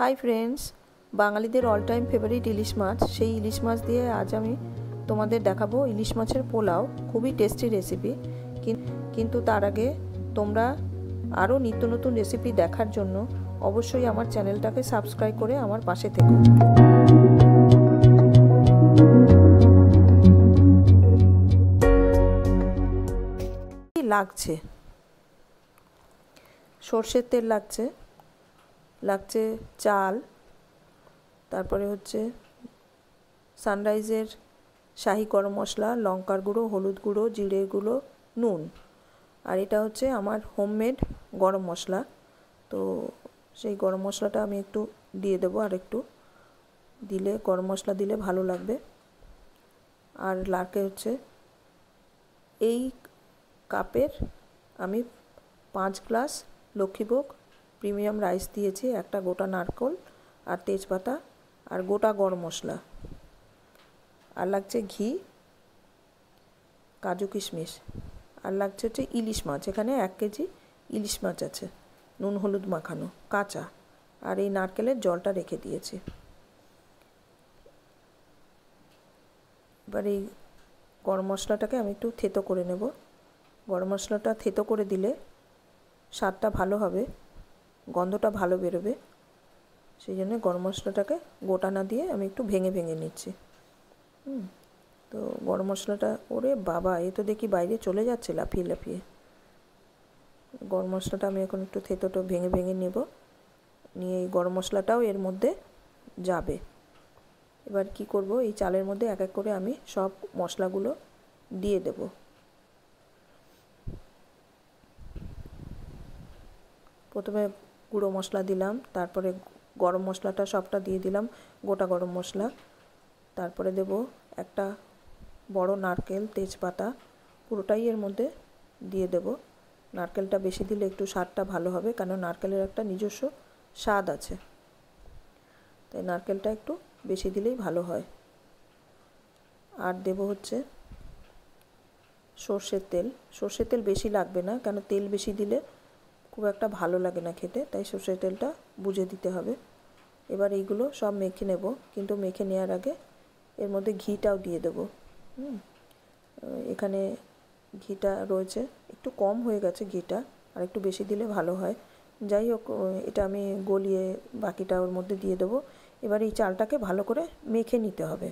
Hi friends, বাঙালিদের all time favourite ইলিশ মাছ, সেই ইলিশ মাছ দিয়ে আজ আমি তোমাদের দেখাবো ইলিশ মাছের পোলাও। খুবই টেস্টি রেসিপি। কিন্তু তার আগে তোমরা আরও নিত্য নতুন রেসিপি দেখার জন্য অবশ্যই আমার চ্যানেলটাকে সাবস্ক্রাইব করে আমার পাশে থেকো। লাগছে সর্ষের তেল, লাগছে চাল, তারপরে হচ্ছে সানরাইজের শাহি গরম মশলা, লঙ্কার গুঁড়ো, হলুদ গুঁড়ো, জিরে গুঁড়ো, নুন। আর এটা হচ্ছে আমার হোমমেড গরম মশলা। তো সেই গরম মশলাটা আমি একটু দিয়ে দেবো, আর একটু দিলে গরম মশলা দিলে ভালো লাগবে। আর লাগে হচ্ছে এই কাপের আমি 5 গ্লাস লক্ষ্মীভোগ প্রিমিয়াম রাইস দিয়েছি, একটা গোটা নারকেল আর তেজপাতা আর গোটা গরম মশলা। আর লাগছে ঘি, কাজু কিশমিশ। আর লাগছে হচ্ছে ইলিশ মাছ, এখানে 1 কেজি ইলিশ মাছ আছে, নুন হলুদ মাখানো কাঁচা। আর এই নারকেলের জলটা রেখে দিয়েছি। এবার এই গরম মশলাটাকে আমি একটু থেতো করে নেব। গরম মশলাটা থেতো করে দিলে স্বাদটা ভালো হবে, গন্ধটা ভালো বেরোবে। সেই জন্য গরম মশলাটাকে গোটা না দিয়ে আমি একটু ভেঙে ভেঙে নিচ্ছি। তো গরম মশলাটা, ওরে বাবা, এ তো দেখি বাইরে চলে যাচ্ছে লাফিয়ে লাফিয়ে। গরম মশলাটা আমি এখন একটু থেতোটা ভেঙে ভেঙে নেব, নিয়ে এই গরম মশলাটাও এর মধ্যে যাবে। এবার কি করব, এই চালের মধ্যে এক এক করে আমি সব মশলাগুলো দিয়ে দেব। প্রথমে গুঁড়ো মশলা দিলাম, তারপরে গরম মশলাটা সবটা দিয়ে দিলাম, গোটা গরম মশলা। তারপরে দেব একটা বড় নারকেল, তেজপাতা, পুরোটাই এর মধ্যে দিয়ে দেব। নারকেলটা বেশি দিলে একটু স্বাদটা ভালো হবে, কারণ নারকেলের একটা নিজস্ব স্বাদ আছে, তাই নারকেলটা একটু বেশি দিলেই ভালো হয়। আর দেব হচ্ছে সর্ষের তেল। সর্ষের তেল বেশি লাগবে না, কারণ তেল বেশি দিলে খুব একটা ভালো লাগে না খেতে, তাই সর্ষের তেলটা বুঝে দিতে হবে। এবার এইগুলো সব মেখে নেব, কিন্তু মেখে নেওয়ার আগে এর মধ্যে ঘিটাও দিয়ে দেবো। এখানে ঘিটা রয়েছে, একটু কম হয়ে গেছে ঘিটা, আর একটু বেশি দিলে ভালো হয়। যাই হোক, এটা আমি গলিয়ে বাকিটা ওর মধ্যে দিয়ে দেবো। এবার এই চালটাকে ভালো করে মেখে নিতে হবে,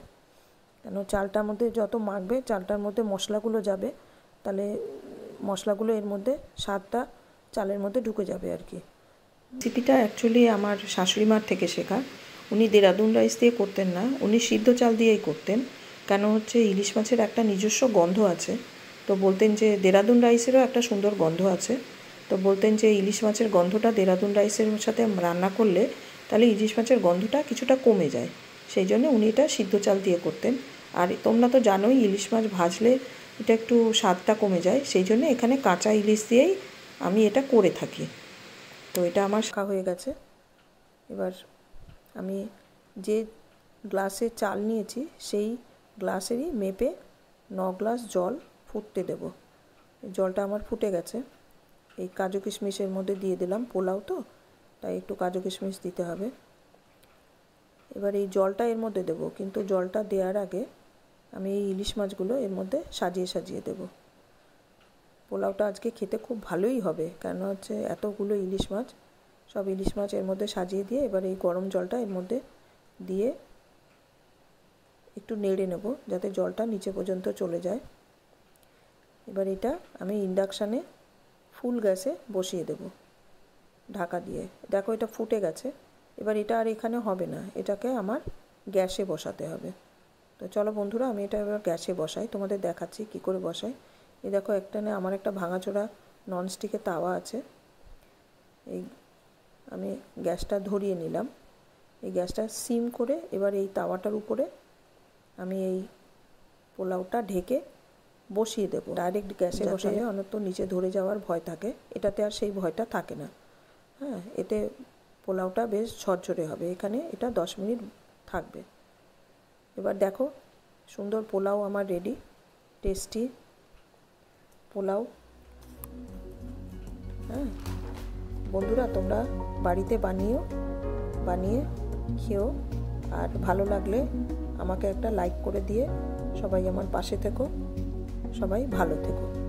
কেন চালটার মধ্যে যত মাখবে চালটার মধ্যে মশলাগুলো যাবে, তাহলে মশলাগুলো এর মধ্যে স্বাদটা চালের মধ্যে ঢুকে যাবে আর কি। রেসিপিটা অ্যাকচুয়ালি আমার শাশুড়ি মার থেকে শেখা। উনি দেরাদুন রাইস দিয়ে করতেন না, উনি সিদ্ধ চাল দিয়েই করতেন। কেন হচ্ছে ইলিশ মাছের একটা নিজস্ব গন্ধ আছে, তো বলতেন যে দেরাদুন রাইসেরও একটা সুন্দর গন্ধ আছে। তো বলতেন যে ইলিশ মাছের গন্ধটা দেরাদুন রাইসের সাথে রান্না করলে তাহলে ইলিশ মাছের গন্ধটা কিছুটা কমে যায়, সেই জন্য উনি এটা সিদ্ধ চাল দিয়ে করতেন। আর তোমরা তো জানোই ইলিশ মাছ ভাজলে এটা একটু স্বাদটা কমে যায়, সেই জন্য এখানে কাঁচা ইলিশ দিয়েই আমি এটা করে থাকি। তো এটা আমার শেখা হয়ে গেছে। এবার আমি যে গ্লাসে চাল নিয়েছি সেই গ্লাসেরই মেপে 9 গ্লাস জল ফুটতে দেব। জলটা আমার ফুটে গেছে। এই কাজু কিশমিশের মধ্যে দিয়ে দিলাম, পোলাও তো তাই একটু কাজু কিশমিশ দিতে হবে। এবার এই জলটা এর মধ্যে দেব, কিন্তু জলটা দেওয়ার আগে আমি এই ইলিশ মাছগুলো এর মধ্যে সাজিয়ে সাজিয়ে দেব। পোলাওটা আজকে খেতে খুব ভালোই হবে, কেন হচ্ছে এতগুলো ইলিশ মাছ, সব ইলিশ মাছ এর মধ্যে সাজিয়ে দিয়ে এবার এই গরম জলটা এর মধ্যে দিয়ে একটু নেড়ে নেব, যাতে জলটা নিচে পর্যন্ত চলে যায়। এবার এটা আমি ইন্ডাকশানে ফুল গ্যাসে বসিয়ে দেব ঢাকা দিয়ে। দেখো এটা ফুটে গেছে। এবার এটা আর এখানে হবে না, এটাকে আমার গ্যাসে বসাতে হবে। তো চলো বন্ধুরা, আমি এটা এবার গ্যাসে বসাই, তোমাদের দেখাচ্ছি কি করে বসাই। এই দেখো একটানে আমার একটা ভাঙাচোরা ননস্টিকের তাওয়া আছে। এই আমি গ্যাসটা ধরিয়ে নিলাম, এই গ্যাসটা সিম করে এবার এই তাওয়াটার উপরে আমি এই পোলাওটা ঢেকে বসিয়ে দেবো। ডাইরেক্ট গ্যাসে বসালে অনেক তো নিচে ধরে যাওয়ার ভয় থাকে, এটাতে আর সেই ভয়টা থাকে না। হ্যাঁ, এতে পোলাওটা বেশ ঝরঝরে হবে। এখানে এটা 10 মিনিট থাকবে। এবার দেখো সুন্দর পোলাও আমার রেডি, টেস্টি পোলাও। হ্যাঁ বন্ধুরা, তোমরা বাড়িতে বানিয়েও বানিয়ে খেও। আর ভালো লাগলে আমাকে একটা লাইক করে দিয়ে সবাই আমার পাশে থেকো। সবাই ভালো থেকো।